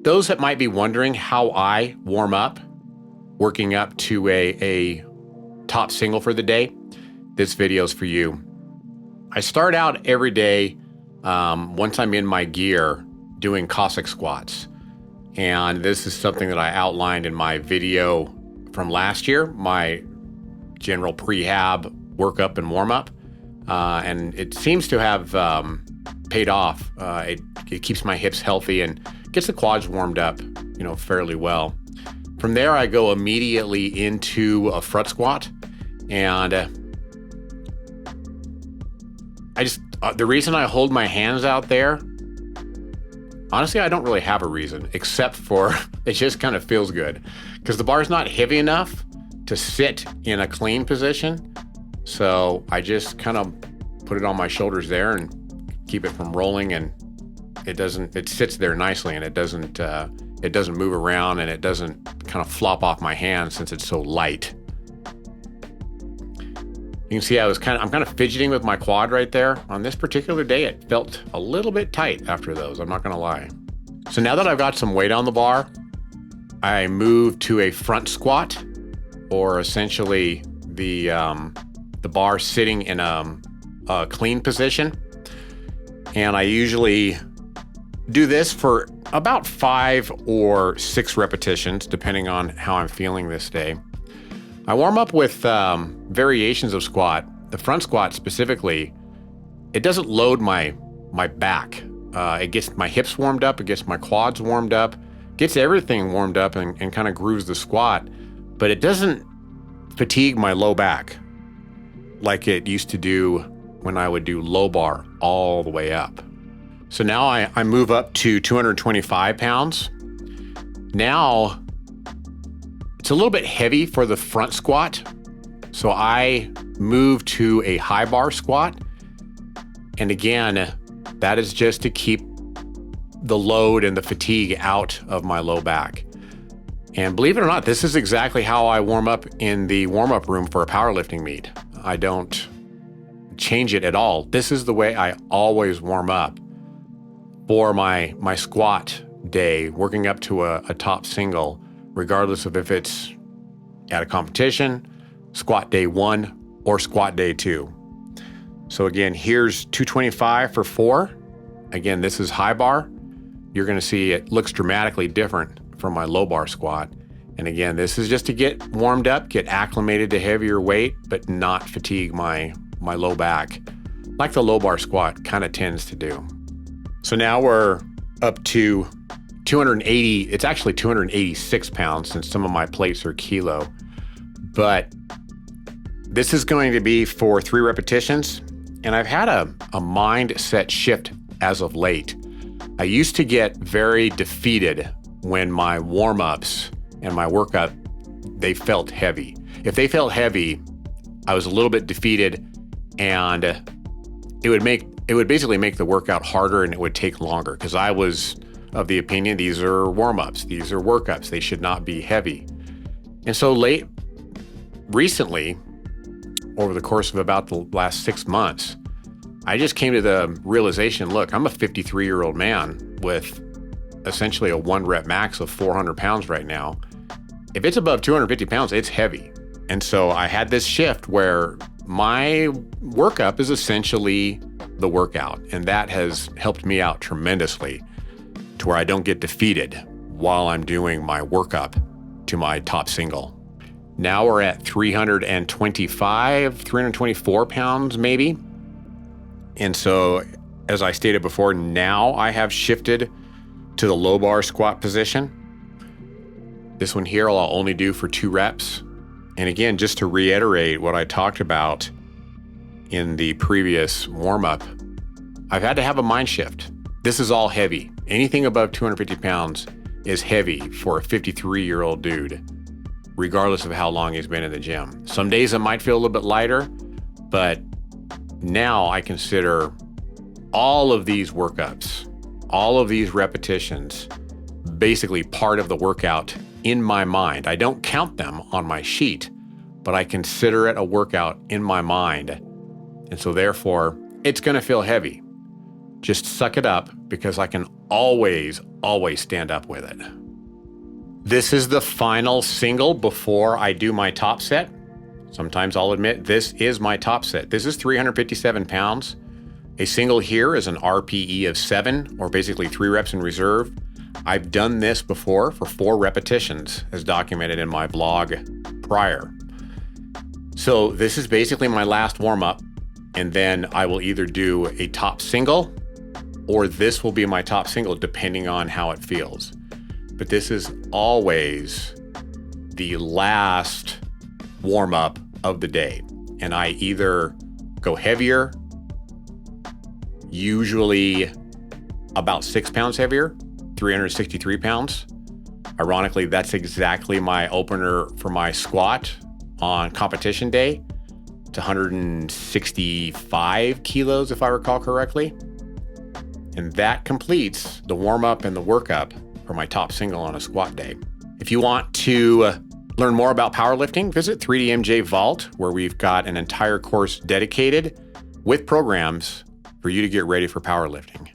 those that might be wondering how I warm up, working up to a top single for the day, this video is for you. I start out every day, once I'm in my gear, doing Cossack squats. And this is something that I outlined in my video from last year, my general prehab workup and warm up. And it seems to have paid off. It keeps my hips healthy and gets the quads warmed up, fairly well. From there, I go immediately into a front squat. And the reason I hold my hands out there, honestly, I don't really have a reason, except for it just kind of feels good. Because the bar's not heavy enough to sit in a clean position. So I just kind of put it on my shoulders there and keep it from rolling, and it sits there nicely, and it doesn't move around, and it doesn't kind of flop off my hands since it's so light. You can see I'm kind of fidgeting with my quad right there. On this particular day, it felt a little bit tight after those, I'm not gonna lie. So now that I've got some weight on the bar, I move to a front squat, or essentially the bar sitting in a clean position. And I usually do this for about 5 or 6 repetitions, depending on how I'm feeling this day. I warm up with variations of squat. The front squat specifically, it doesn't load my back. It gets my hips warmed up, it gets my quads warmed up, gets everything warmed up and kind of grooves the squat, but it doesn't fatigue my low back like it used to do when I would do low bar all the way up. So now I move up to 225 pounds. Now, it's a little bit heavy for the front squat, so I move to a high bar squat. And again, that is just to keep the load and the fatigue out of my low back. And believe it or not, this is exactly how I warm up in the warm-up room for a powerlifting meet. I don't change it at all. This is the way I always warm up for my squat day, working up to a top single, regardless of if it's at a competition, squat day 1, or squat day 2. So again, here's 225 for 4. Again, this is high bar. You're gonna see it looks dramatically different from my low bar squat. And again, this is just to get warmed up, get acclimated to heavier weight, but not fatigue my low back, like the low bar squat kind of tends to do. So now we're up to 280, it's actually 286 pounds since some of my plates are kilo, but this is going to be for 3 repetitions. And I've had a mindset shift as of late. I used to get very defeated when my warm-ups and my workup, they felt heavy. If they felt heavy, I was a little bit defeated, and it would basically make the workout harder, and it would take longer, because I was of the opinion these are warm-ups, these are workups, they should not be heavy. And so recently, over the course of about the last 6 months, I just came to the realization, look, I'm a 53-year-old man with essentially a 1 rep max of 400 pounds right now. If it's above 250 pounds, it's heavy. And so I had this shift where my workup is essentially the workout, and that has helped me out tremendously to where I don't get defeated while I'm doing my workup to my top single. Now we're at 324 pounds maybe. And so, as I stated before, now I have shifted to the low bar squat position. This one here I'll only do for 2 reps. And again, just to reiterate what I talked about in the previous warm-up, I've had to have a mind shift. This is all heavy. Anything above 250 pounds is heavy for a 53-year-old dude, regardless of how long he's been in the gym. Some days it might feel a little bit lighter, but now I consider all of these workups, all of these repetitions, basically part of the workout in my mind. I don't count them on my sheet, but I consider it a workout in my mind. And so therefore, it's gonna feel heavy. Just suck it up because I can always stand up with it. This is the final single before I do my top set. Sometimes I'll admit this is my top set. This is 357 pounds. A single here is an RPE of 7, or basically 3 reps in reserve. I've done this before for 4 repetitions, as documented in my blog prior. So this is basically my last warm-up, and then I will either do a top single, or this will be my top single, depending on how it feels. But this is always the last warm-up of the day. And I either go heavier, usually about 6 pounds heavier, 363 pounds. Ironically, that's exactly my opener for my squat on competition day. It's 165 kilos, if I recall correctly. And that completes the warm-up and the workup for my top single on a squat day. If you want to learn more about powerlifting, visit 3DMJ Vault, where we've got an entire course dedicated with programs for you to get ready for powerlifting.